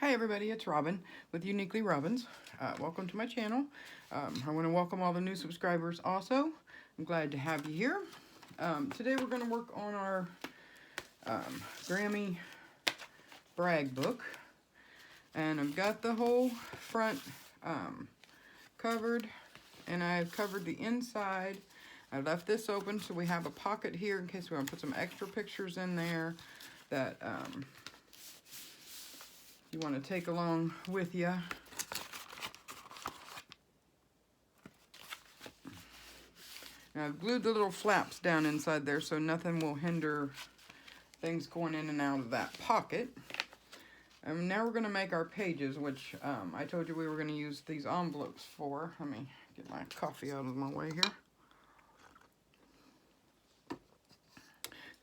Hi everybody, it's Robin with Uniquely Robins. Welcome to my channel. I want to welcome all the new subscribers also. I'm glad to have you here. Today we're going to work on our Grammy brag book. And I've got the whole front covered, and I've covered the inside. I left this open so we have a pocket here in case we want to put some extra pictures in there that you want to take along with you. Now I've glued the little flaps down inside there so nothing will hinder things going in and out of that pocket. And now we're going to make our pages, which I told you we were going to use these envelopes for. Let me get my coffee out of my way here.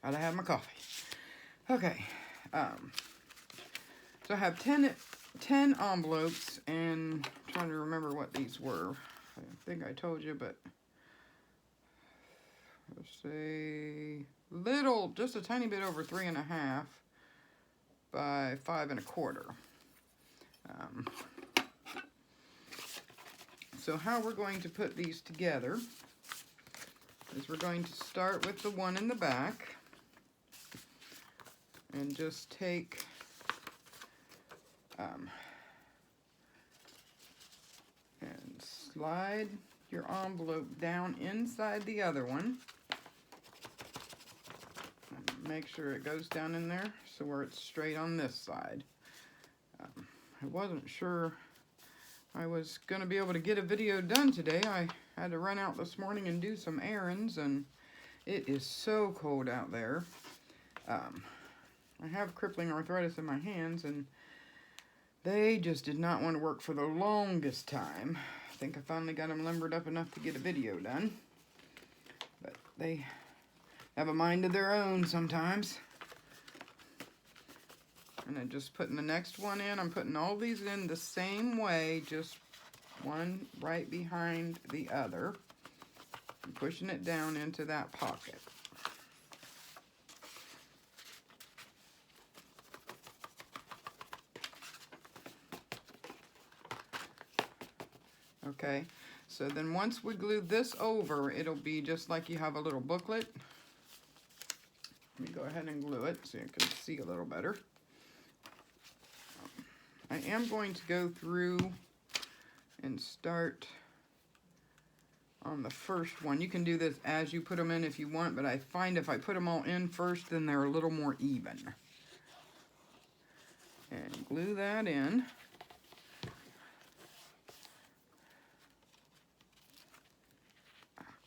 Gotta have my coffee. Okay. So I have 10 envelopes, and I'm trying to remember what these were. I think I told you, but let's say just a tiny bit over 3.5 by 5.25. So how we're going to put these together is we're going to start with the one in the back and just take and slide your envelope down inside the other one. And make sure it goes down in there so where it's straight on this side. I wasn't sure I was going to be able to get a video done today. I had to run out this morning and do some errands, and it is so cold out there. I have crippling arthritis in my hands, and they just did not want to work for the longest time. I think I finally got them limbered up enough to get a video done. But they have a mind of their own sometimes. And I'm just putting the next one in. I'm putting all these in the same way, just one right behind the other. I'm pushing it down into that pocket. Okay, so then once we glue this over, it'll be just like you have a little booklet. Let me go ahead and glue it so you can see a little better. I am going to go through and start on the first one. You can do this as you put them in if you want, but I find if I put them all in first, then they're a little more even. And glue that in.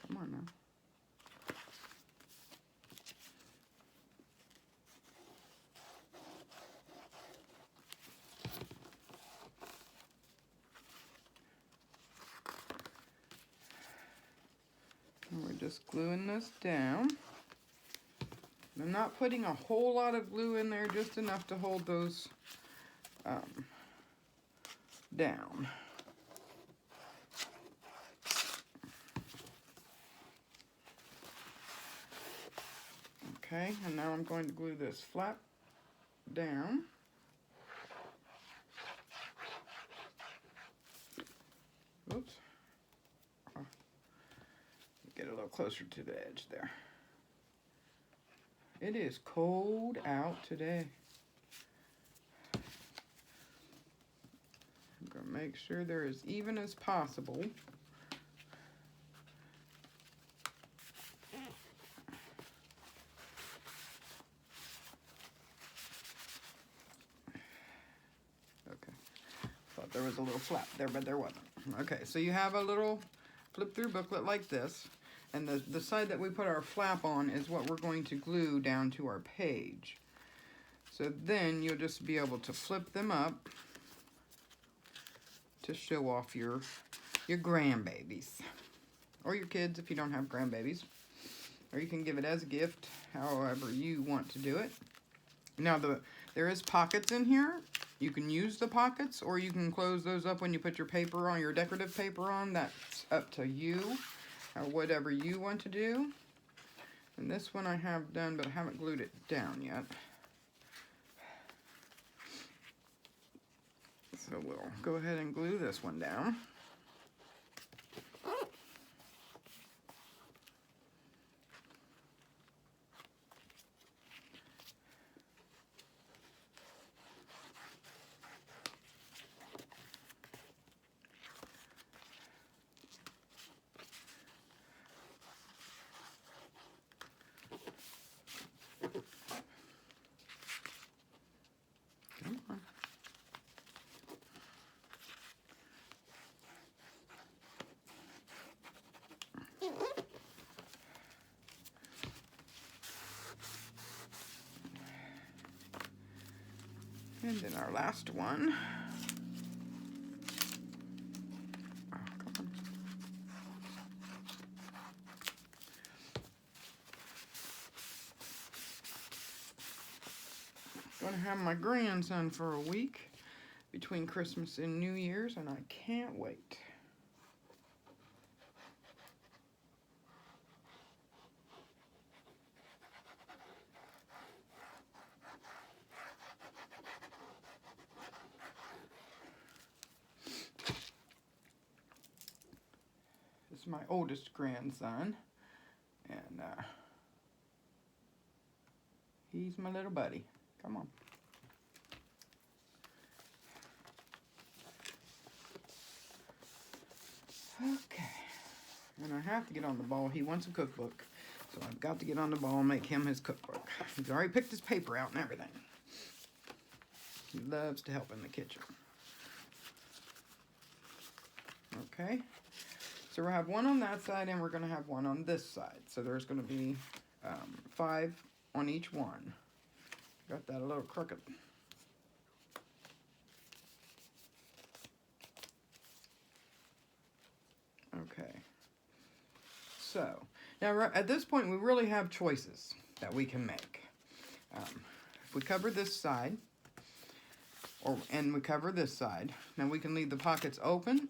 Come on now. And we're just gluing this down. I'm not putting a whole lot of glue in there, just enough to hold those down. Okay, and now I'm going to glue this flap down. Oops. Oh, get a little closer to the edge there. It is cold out today. I'm going to make sure they're as even as possible. There was a little flap there, but there wasn't. Okay, so you have a little flip-through booklet like this, and the side that we put our flap on is what we're going to glue down to our page. So then you'll just be able to flip them up to show off your grandbabies, or your kids if you don't have grandbabies, or you can give it as a gift, however you want to do it. Now there is pockets in here. You can use the pockets, or you can close those up when you put your paper on, your decorative paper on. That's up to you, or whatever you want to do. And this one I have done, but I haven't glued it down yet. So we'll go ahead and glue this one down. And then our last one. Oh, come on. Gonna have my grandson for a week between Christmas and New Year's, and I can't wait. This is my oldest grandson, and he's my little buddy. Come on. Okay, and I have to get on the ball. He wants a cookbook, so I've got to get on the ball and make him his cookbook. He's already picked his paper out and everything. He loves to help in the kitchen. Okay, so we'll have one on that side and we're going to have one on this side. So there's going to be 5 on each one. Got that a little crooked. Okay, so now at this point we really have choices that we can make. If we cover this side, and we cover this side, now we can leave the pockets open,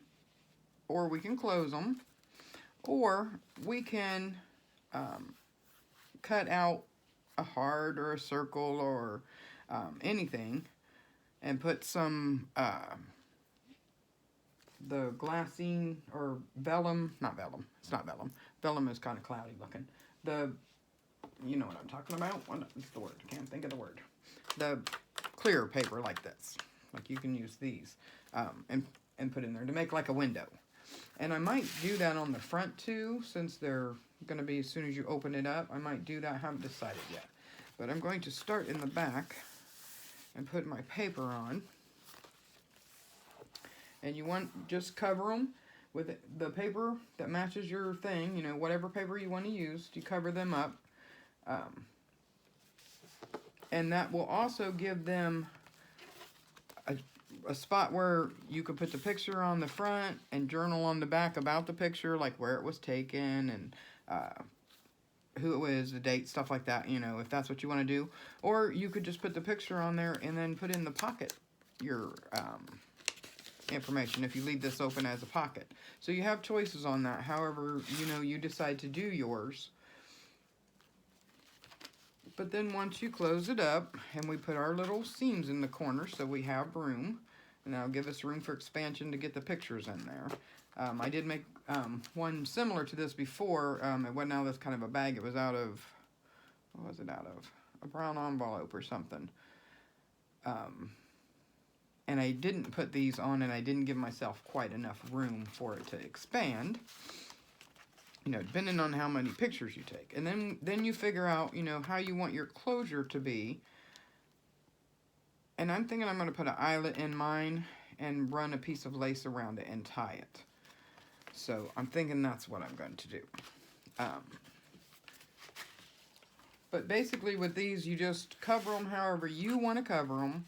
or we can close them, or we can cut out a heart or a circle or anything and put some the glassine or vellum, not vellum, it's not vellum. Vellum is kind of cloudy looking. You know what I'm talking about? What's the word? I can't think of the word. The clear paper like this. Like you can use these and put in there to make like a window. And I might do that on the front too, since they're going to be as soon as you open it up. I might do that. I haven't decided yet. But I'm going to start in the back and put my paper on. And you want, just cover them with the paper that matches your thing, you know, whatever paper you want to use, you cover them up. And that will also give them a spot where you could put the picture on the front and journal on the back about the picture, like where it was taken and who it was, the date, stuff like that, you know, if that's what you want to do. Or you could just put the picture on there and then put in the pocket your information if you leave this open as a pocket. So you have choices on that, however, you know, you decide to do yours. But then once you close it up, and we put our little seams in the corner so we have room, and that'll give us room for expansion to get the pictures in there. I did make one similar to this before. It wasn't out of this kind of a bag. It was out of, what was it out of? A brown envelope or something. And I didn't put these on, and I didn't give myself quite enough room for it to expand. You know, depending on how many pictures you take. And then you figure out, you know, how you want your closure to be. And I'm thinking I'm going to put an eyelet in mine and run a piece of lace around it and tie it. So I'm thinking that's what I'm going to do. But basically with these, you just cover them however you want to cover them.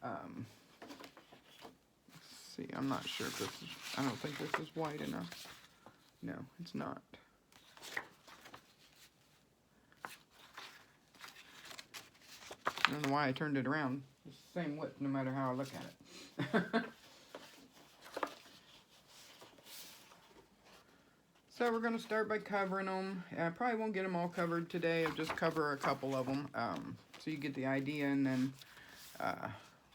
Let's see, I'm not sure if this is, I don't think this is white enough. No, it's not. I don't know why I turned it around. It's the same width no matter how I look at it. So we're going to start by covering them. I probably won't get them all covered today. I'll just cover a couple of them so you get the idea, and then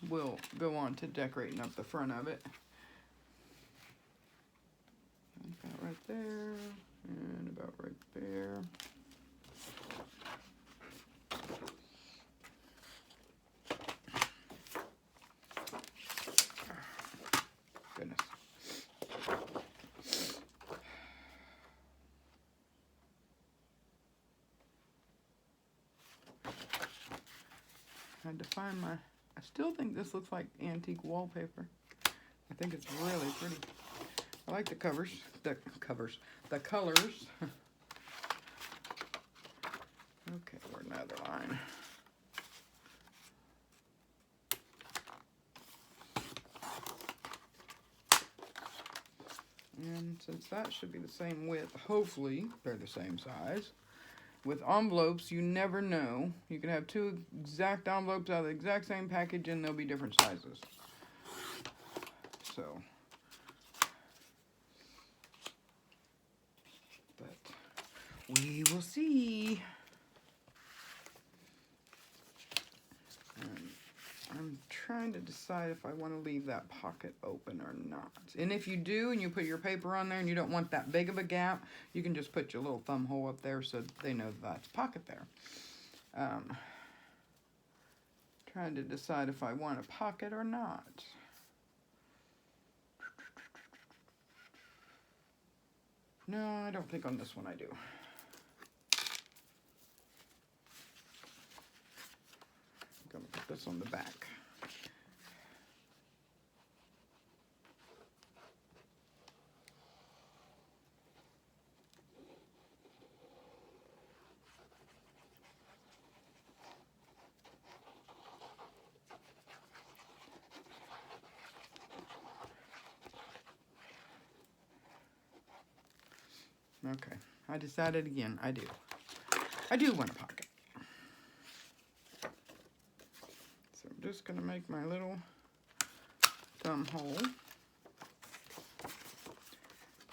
will go on to decorating up the front of it. About right there, and about right there. Goodness. I had to find my, I still think this looks like antique wallpaper. I think it's really pretty. I like the covers, the colors. Okay, we're another line. And since that should be the same width, hopefully they're the same size. With envelopes, you never know. You can have two exact envelopes out of the exact same package and they'll be different sizes. So, but we will see. I'm trying to decide if I want to leave that pocket open or not. And if you do, and you put your paper on there and you don't want that big of a gap, you can just put your little thumb hole up there so they know that's pocket there. Trying to decide if I want a pocket or not. No, I don't think on this one I do. I'm gonna put this on the back. Okay, I decided again, I do want a pocket. So I'm just gonna make my little thumb hole.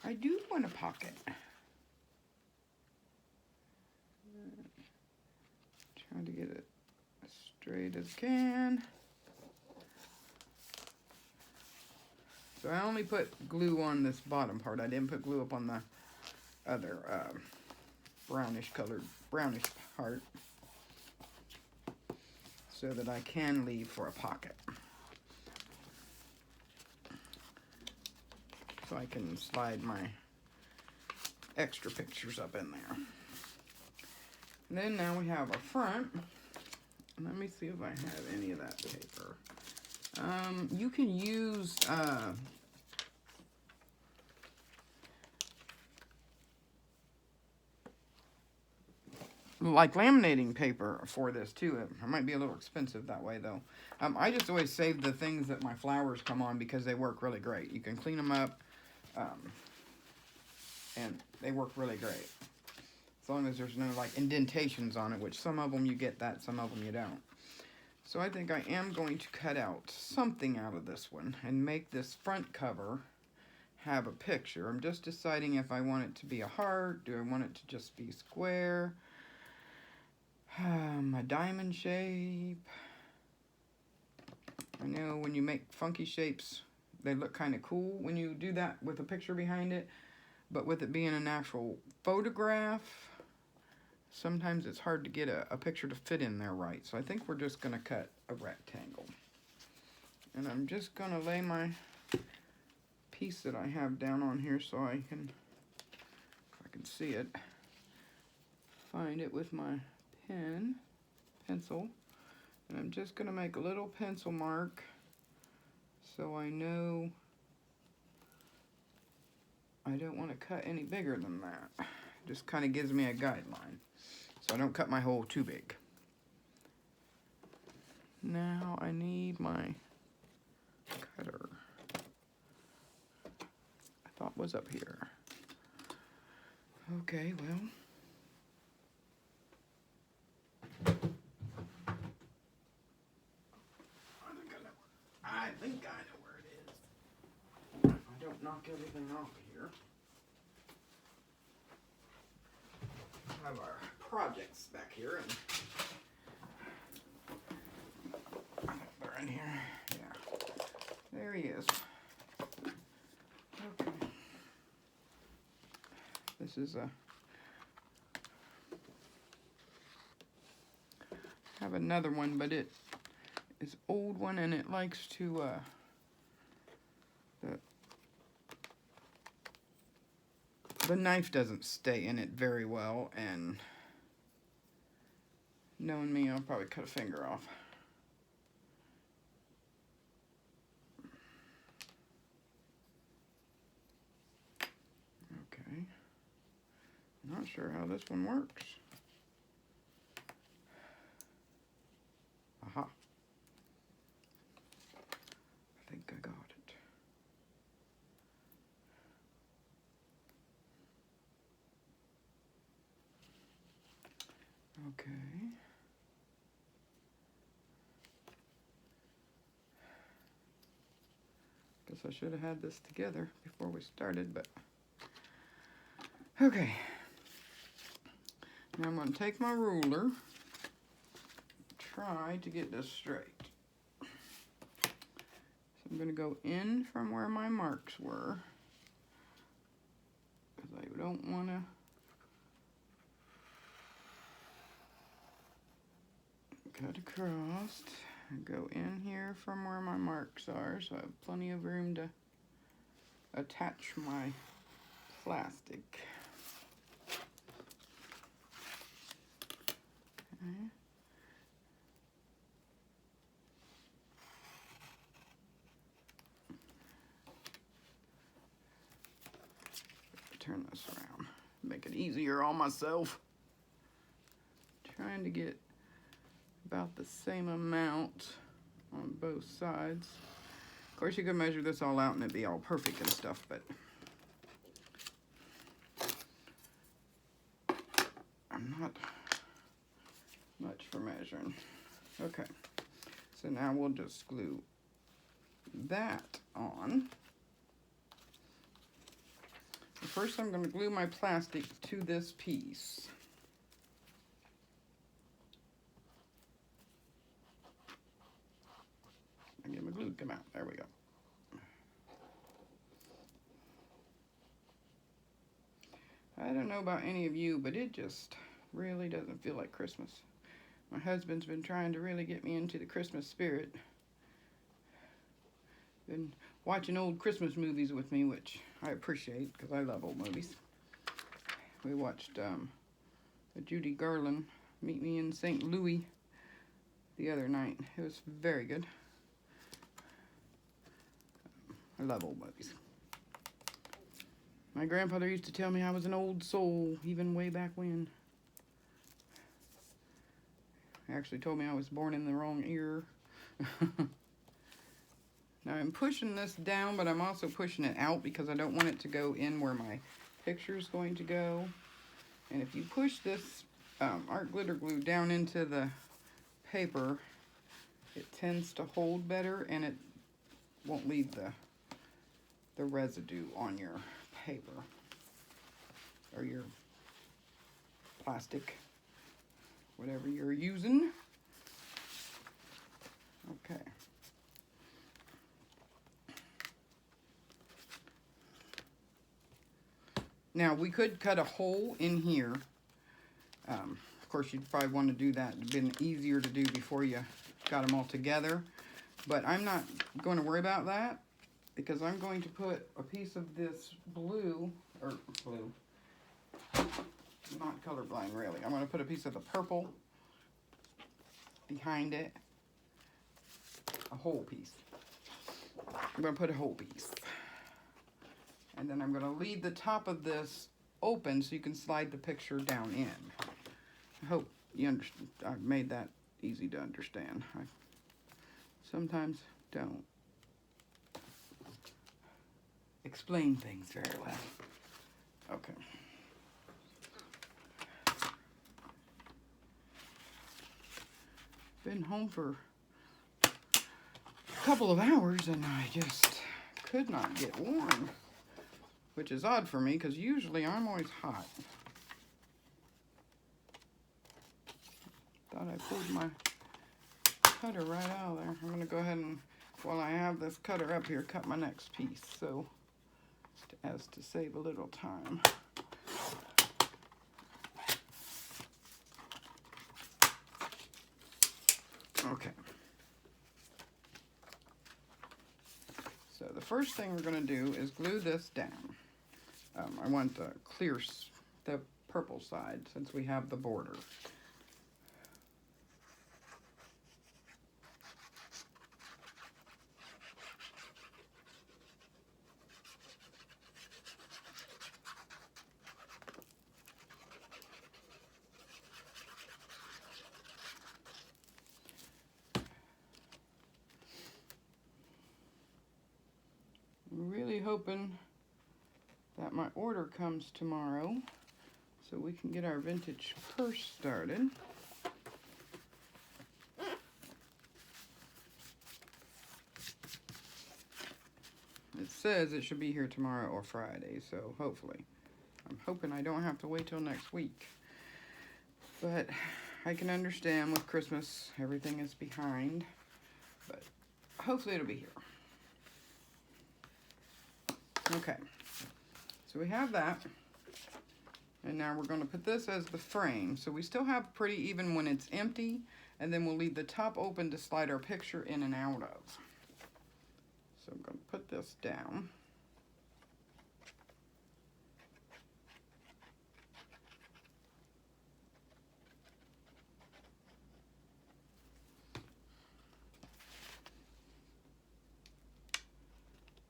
I do want a pocket. Trying to get it as straight as I can. So I only put glue on this bottom part. I didn't put glue up on the other brownish part, so that I can leave for a pocket. So I can slide my extra pictures up in there. And then now we have our front. Let me see if I have any of that paper. You can use like laminating paper for this too. It might be a little expensive that way though. I just always save the things that my flowers come on because they work really great. You can clean them up and they work really great. As long as there's no like indentations on it, which some of them you get that, some of them you don't. So I think I am going to cut out something out of this one and make this front cover have a picture. I'm just deciding if I want it to be a heart, do I want it to just be square, a diamond shape. I know when you make funky shapes, they look kind of cool when you do that with a picture behind it, but with it being an actual photograph, sometimes it's hard to get a picture to fit in there right. So I think we're just going to cut a rectangle. And I'm just going to lay my piece that I have down on here so I can, if I can see it, find it with my pencil. And I'm just going to make a little pencil mark so I know I don't want to cut any bigger than that. Just kind of gives me a guideline so I don't cut my hole too big. Now I need my cutter. I thought was up here. Okay, well. I think I know where it is. If I don't knock everything off of here. I have our projects back here, and they're in here. he is. Okay. This is a... I have another one, but it is old one and it likes to the knife doesn't stay in it very well, and knowing me, I'll probably cut a finger off. Okay. Not sure how this one works. Aha. I think I got it. Okay. Guess I should have had this together before we started, but okay. Now I'm going to take my ruler, try to get this straight. So I'm going to go in from where my marks were, because I don't want to cut across, and go in here from where my marks are, so I have plenty of room to attach my plastic. Okay. Turn this around, make it easier on myself. Trying to get about the same amount on both sides. Of course, you could measure this all out and it'd be all perfect and stuff, but I'm not much for measuring. Okay, so now we'll just glue that on. First, I'm going to glue my plastic to this piece. And get my glue to come out. There we go. I don't know about any of you, but it just really doesn't feel like Christmas. My husband's been trying to really get me into the Christmas spirit. Been watching old Christmas movies with me, which I appreciate because I love old movies. We watched the Judy Garland Meet Me in St. Louis the other night. It was very good. I love old movies. My grandfather used to tell me I was an old soul, even way back when. He actually told me I was born in the wrong ear. Now I'm pushing this down, but I'm also pushing it out because I don't want it to go in where my picture is going to go. And if you push this art glitter glue down into the paper, it tends to hold better and it won't leave the residue on your paper or your plastic, whatever you're using. Okay. Now we could cut a hole in here. Of course, you'd probably want to do that. It'd been easier to do before you got them all together. But I'm not going to worry about that because I'm going to put a piece of this blue, not colorblind really. I'm going to put a piece of the purple behind it. A whole piece. I'm going to put a whole piece. And then I'm going to leave the top of this open so you can slide the picture down in. I hope you understand. I've made that easy to understand. I sometimes don't explain things very well. Okay. Been home for a couple of hours and I just could not get warm, which is odd for me because usually I'm always hot. Thought I pulled my cutter right out of there. I'm going to go ahead and while I have this cutter up here, cut my next piece, so as to save a little time. Okay. So the first thing we're going to do is glue this down. I want the the purple side since we have the border. Really hoping that my order comes tomorrow so we can get our vintage purse started. It says it should be here tomorrow or Friday, so hopefully. I'm hoping I don't have to wait till next week. But I can understand with Christmas everything is behind, but hopefully it'll be here. Okay, so we have that, and now we're going to put this as the frame. So we still have pretty even when it's empty, and then we'll leave the top open to slide our picture in and out of. So I'm going to put this down.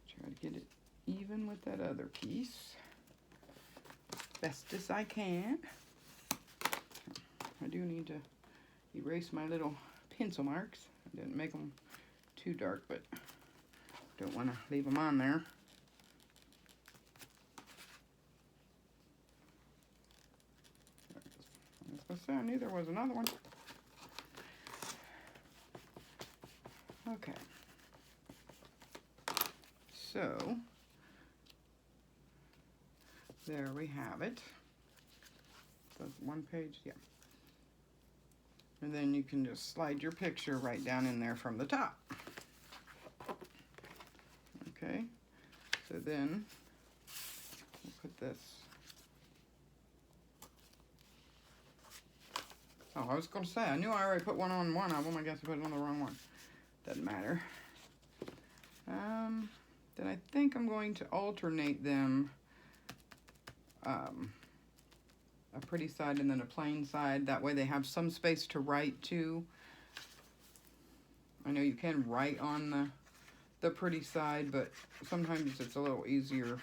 Try to get it even with that other piece, best as I can. I do need to erase my little pencil marks. I didn't make them too dark, but don't want to leave them on there. I was going to say, I knew there was another one. Okay. So, there we have it. That's one page, yeah. And then you can just slide your picture right down in there from the top. Okay, so then we'll put this. Oh, I was going to say, I knew I already put one on one of them. I guess I put it on the wrong one. Doesn't matter. Then I think I'm going to alternate them. A pretty side and then a plain side. That way they have some space to write to. I know you can write on the pretty side, but sometimes it's a little easier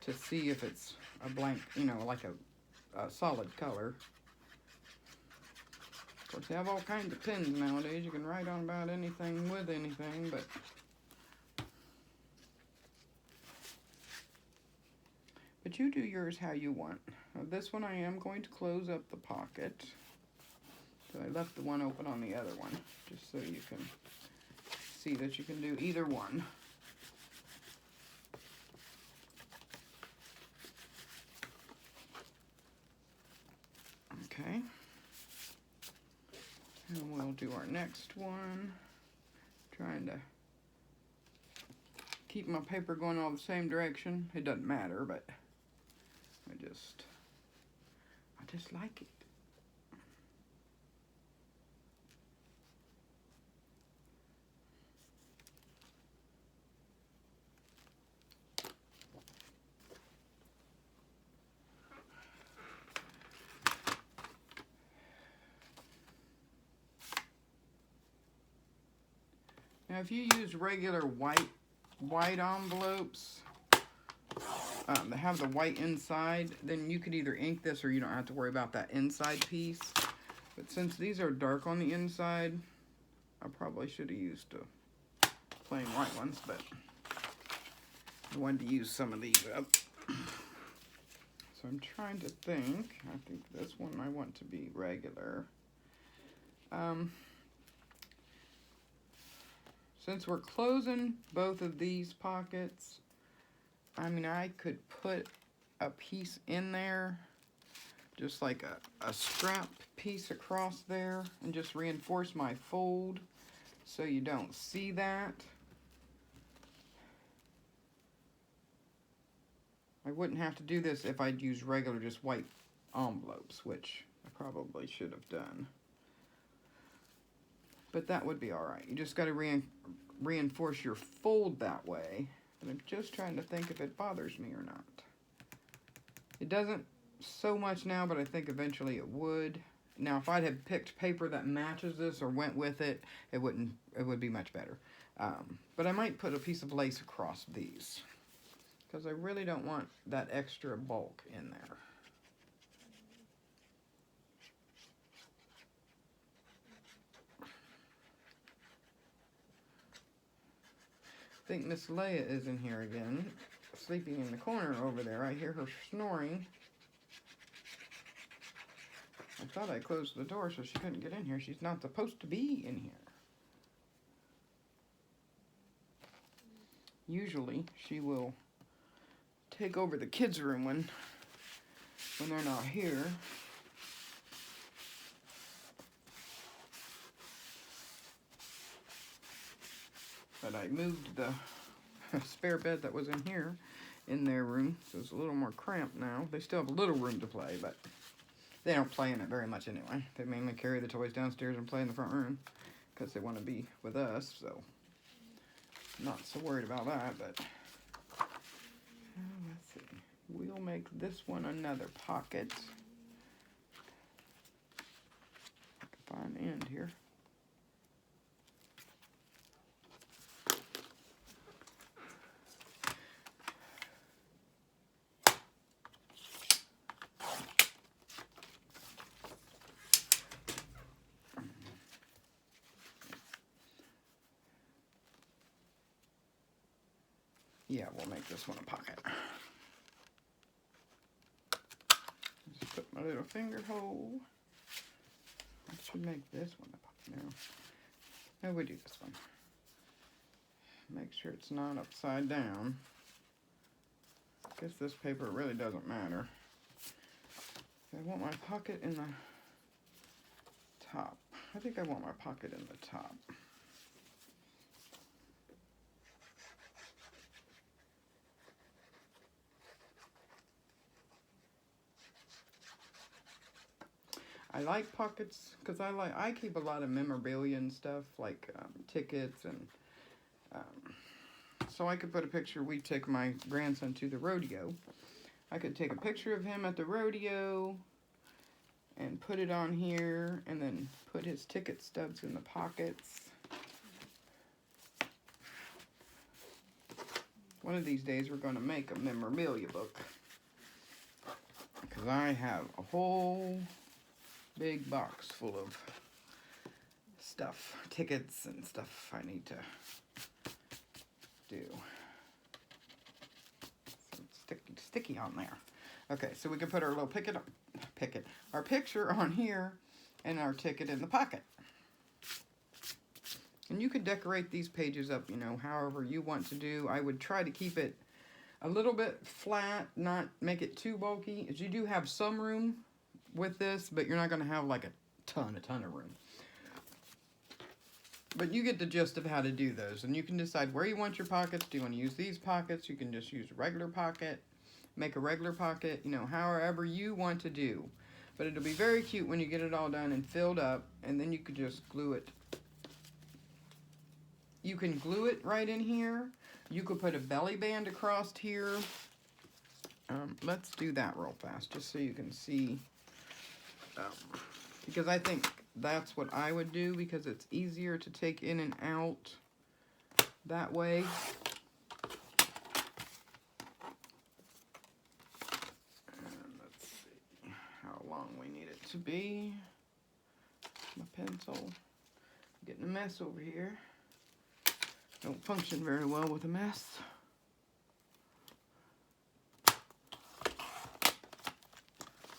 to see if it's a blank, you know, like a solid color. Of course, they have all kinds of pens nowadays. You can write on about anything with anything, but you do yours how you want. Now, this one I am going to close up the pocket. So I left the one open on the other one, just so you can see that you can do either one. Okay. And we'll do our next one. Trying to keep my paper going all the same direction. It doesn't matter, but I just like it. Now, if you use regular white envelopes, that have the white inside, then you could either ink this or you don't have to worry about that inside piece. But since these are dark on the inside, I probably should have used plain white ones, but I wanted to use some of these up. So I'm trying to think. I think this one I want to be regular. Since we're closing both of these pockets, I mean, I could put a piece in there, just like a scrap piece across there, and just reinforce my fold so you don't see that. I wouldn't have to do this if I'd use regular just white envelopes, which I probably should have done. But that would be alright. You just got to reinforce your fold that way. And I'm just trying to think if it bothers me or not. It doesn't so much now, but I think eventually it would. Now, if I'd have picked paper that matches this or went with it, it would be much better. But I might put a piece of lace across these, because I really don't want that extra bulk in there. I think Miss Leia is in here again, sleeping in the corner over there. I hear her snoring. I thought I closed the door so she couldn't get in here. She's not supposed to be in here. Usually she will take over the kids' room when they're not here. But I moved the spare bed that was in here in their room, so it's a little more cramped now. They still have a little room to play, but they don't play in it very much anyway. They mainly carry the toys downstairs and play in the front room because they want to be with us, so not so worried about that. But let's see. We'll make this one another pocket. I can find the end here. Yeah, we'll make this one a pocket. Just put my little finger hole. I should make this one a pocket. No, we do this one. Make sure it's not upside down. I guess this paper really doesn't matter. I want my pocket in the top. I think I want my pocket in the top. I like pockets because I keep a lot of memorabilia and stuff, like tickets, and so I could put a picture. We take my grandson to the rodeo. I could take a picture of him at the rodeo and put it on here, and then put his ticket stubs in the pockets. One of these days we're going to make a memorabilia book, because I have a whole big box full of stuff, tickets and stuff I need to do. Some sticky on there. Okay, so we can put our little our picture on here and our ticket in the pocket. And you could decorate these pages up, you know, however you want to do. I would try to keep it a little bit flat, not make it too bulky, as you do have some room with this, but you're not going to have like a ton of room. But you get the gist of how to do those, and you can decide where you want your pockets. Do you want to use these pockets? You can just use a regular pocket, make a regular pocket, you know, however you want to do. But it'll be very cute when you get it all done and filled up, and then you could just glue it. You can glue it right in here. You could put a belly band across here. Let's do that real fast, just so you can see. Because I think that's what I would do, because it's easier to take in and out that way. And let's see how long we need it to be. My pencil. Getting a mess over here. Don't function very well with a mess.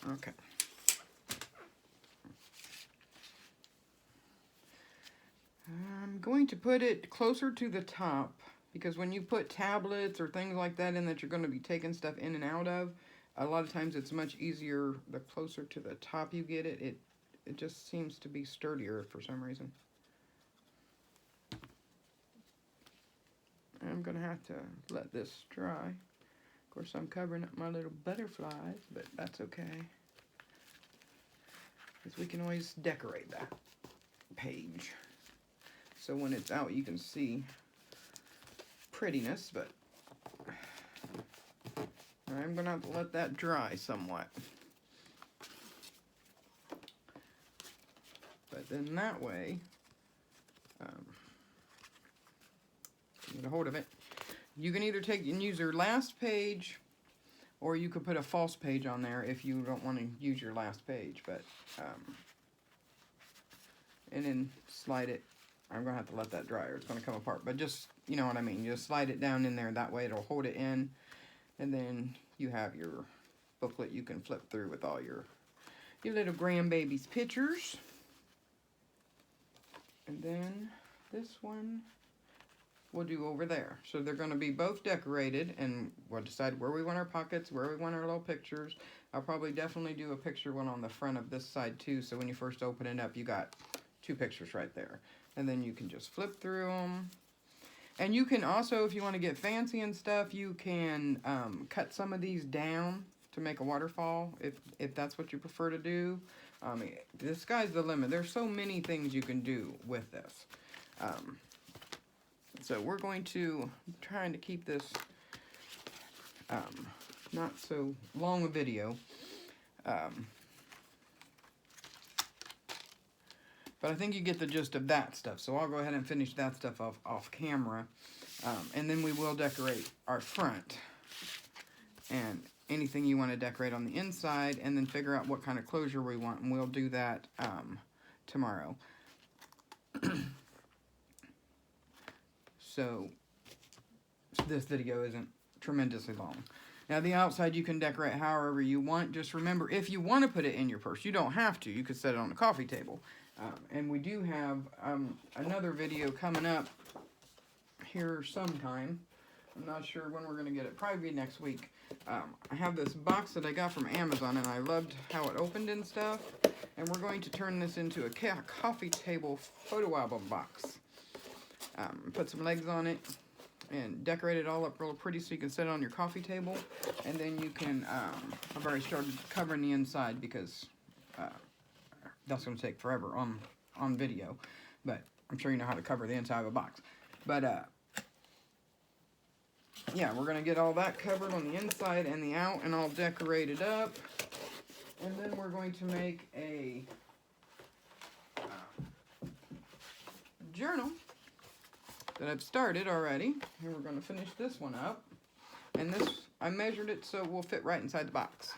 Okay. I'm going to put it closer to the top, because when you put tablets or things like that in that you're going to be taking stuff in and out of, a lot of times it's much easier the closer to the top you get it. It just seems to be sturdier for some reason. going to have to let this dry. Of course, I'm covering up my little butterflies, but that's okay. Because we can always decorate that page. So when it's out, you can see prettiness, but I'm going to have to let that dry somewhat. But then that way, get a hold of it. You can either take and use your last page, or you could put a false page on there if you don't want to use your last page. But and then slide it. I'm gonna have to let that dry, or it's gonna come apart. But just, you know what I mean. Just slide it down in there. That way it'll hold it in, and then you have your booklet you can flip through with all your little grandbabies' pictures. And then this one we'll do over there. So they're going to be both decorated, and we'll decide where we want our pockets, where we want our little pictures. I'll probably definitely do a picture one on the front of this side too, so when you first open it up, you got 2 pictures right there. And then you can just flip through them. And you can also, if you want to get fancy and stuff, you can cut some of these down to make a waterfall, if that's what you prefer to do. The sky's the limit. There's so many things you can do with this. So we're going to, trying to keep this not so long a video. But I think you get the gist of that stuff. So I'll go ahead and finish that stuff off camera. And then we will decorate our front. And anything you want to decorate on the inside, and then figure out what kind of closure we want, and we'll do that tomorrow. So this video isn't tremendously long. Now the outside you can decorate however you want. Just remember, if you want to put it in your purse, you don't have to. You could set it on the coffee table. And we do have another video coming up here sometime. I'm not sure when we're going to get it. Probably next week. I have this box that I got from Amazon, and I loved how it opened and stuff. And we're going to turn this into a coffee table photo album box. Put some legs on it and decorate it all up real pretty so you can set it on your coffee table. And then you can, I've already started covering the inside because that's going to take forever on video. But I'm sure you know how to cover the inside of a box. But, yeah, we're going to get all that covered on the inside and the out and all decorated up. And then we're going to make a journal that I've started already. And we're going to finish this one up. And this, I measured it so it will fit right inside the box.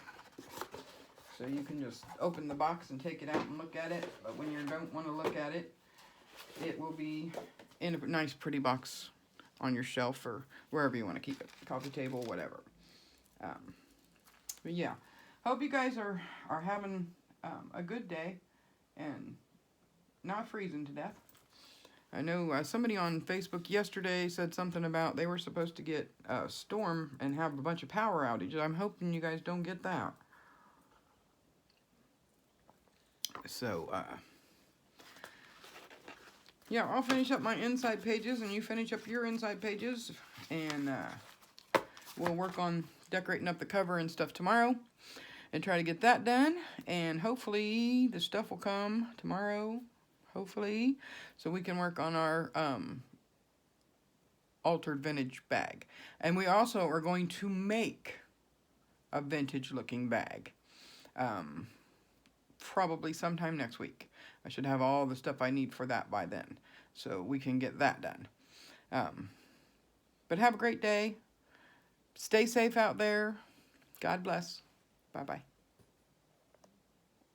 So you can just open the box and take it out and look at it. But when you don't want to look at it, it will be in a nice pretty box on your shelf or wherever you want to keep it. Coffee table, whatever. But yeah, hope you guys are having a good day and not freezing to death. I know somebody on Facebook yesterday said something about they were supposed to get a storm and have a bunch of power outages. I'm hoping you guys don't get that. So, yeah, I'll finish up my inside pages and you finish up your inside pages. And we'll work on decorating up the cover and stuff tomorrow and try to get that done. And hopefully the stuff will come tomorrow. Hopefully, so we can work on our altered vintage bag. And we also are going to make a vintage looking bag. Probably sometime next week. I should have all the stuff I need for that by then. So we can get that done. But have a great day. Stay safe out there. God bless. Bye-bye.